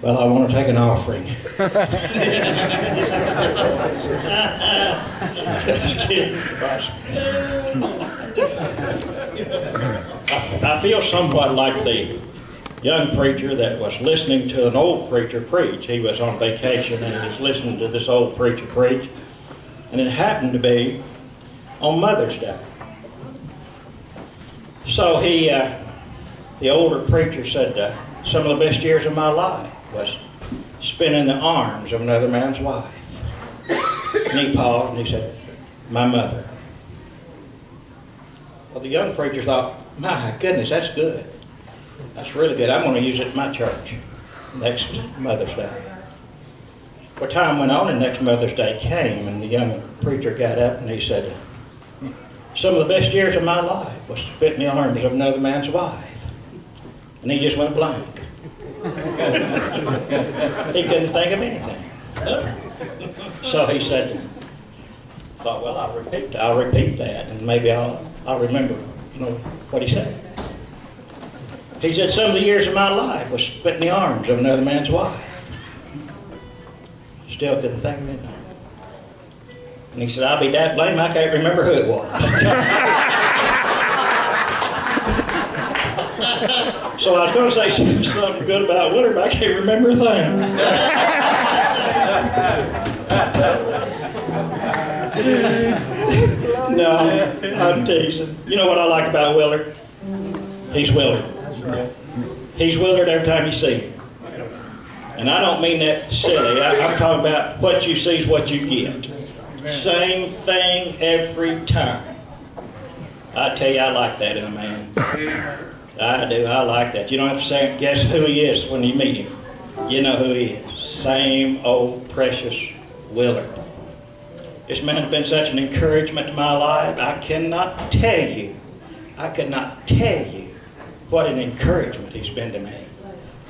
Well, I want to take an offering. I feel somewhat like the young preacher that was listening to an old preacher preach. He was on vacation and he was listening to this old preacher preach. And it happened to be on Mother's Day. So the older preacher said, some of the best years of my life was spent in the arms of another man's wife. And he paused and he said, my mother. Well, the young preacher thought, my goodness, that's good. That's really good. I'm going to use it at my church next Mother's Day. Well, time went on and next Mother's Day came and the young preacher got up and he said, some of the best years of my life was spent in the arms of another man's wife. And he just went blank. He couldn't think of anything. So he said, thought, well, I'll repeat that, and maybe I'll remember, what he said. He said, some of the years of my life was spent in the arms of another man's wife. Still couldn't think of anything. And he said, I'll be that blame, I can't remember who it was. So I was going to say something good about Willard, but I can't remember a thing. No, I'm teasing. You know what I like about Willard? He's Willard. He's Willard every time you see him. And I don't mean that silly. I'm talking about what you see is what you get. Same thing every time. I tell you, I like that in a man. I do. I like that. You don't have to say, guess who he is when you meet him. You know who he is. Same old precious Willard. This man has been such an encouragement to my life. I could not tell you what an encouragement he's been to me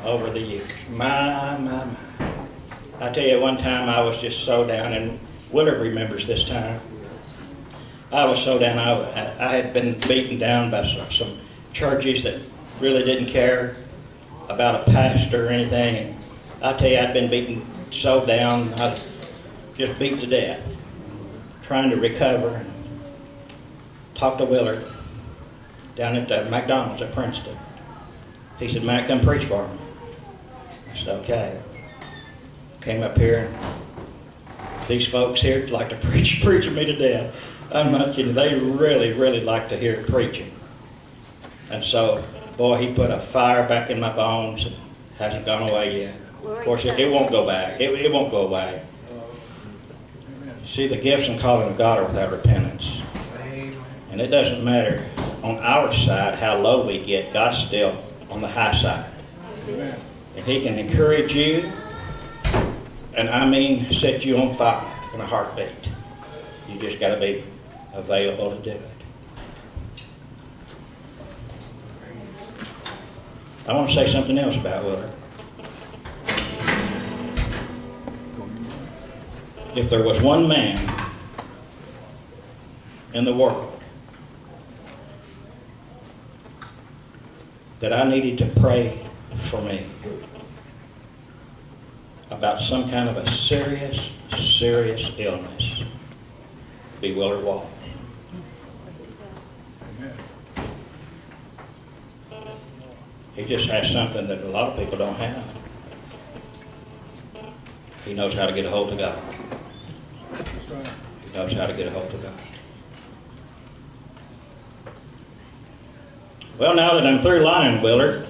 over the years. My. I tell you, one time I was just so down, and Willard remembers this time. I was so down. I had been beaten down by some churches that really didn't care about a pastor or anything. And I tell you, I'd been beaten so down, I was just beat to death, trying to recover. And talked to Willard down at the McDonald's at Princeton. He said, Mack, come preach for me. I said, okay. Came up here, and these folks here like to preach me to death. I'm not kidding. They really, really like to hear preaching. And so, boy, he put a fire back in my bones and hasn't gone away yet. Of course, it won't go back. It won't go away. See, the gifts and calling of God are without repentance. And it doesn't matter on our side how low we get, God's still on the high side. And he can encourage you, and I mean set you on fire in a heartbeat. You just got to be available to do it. I want to say something else about Willard. If there was one man in the world that I needed to pray for me about some kind of a serious illness, it'd be Willard Wall. He just has something that a lot of people don't have. He knows how to get a hold of God. He knows how to get a hold of God. Well, now that I'm through lying, Willard.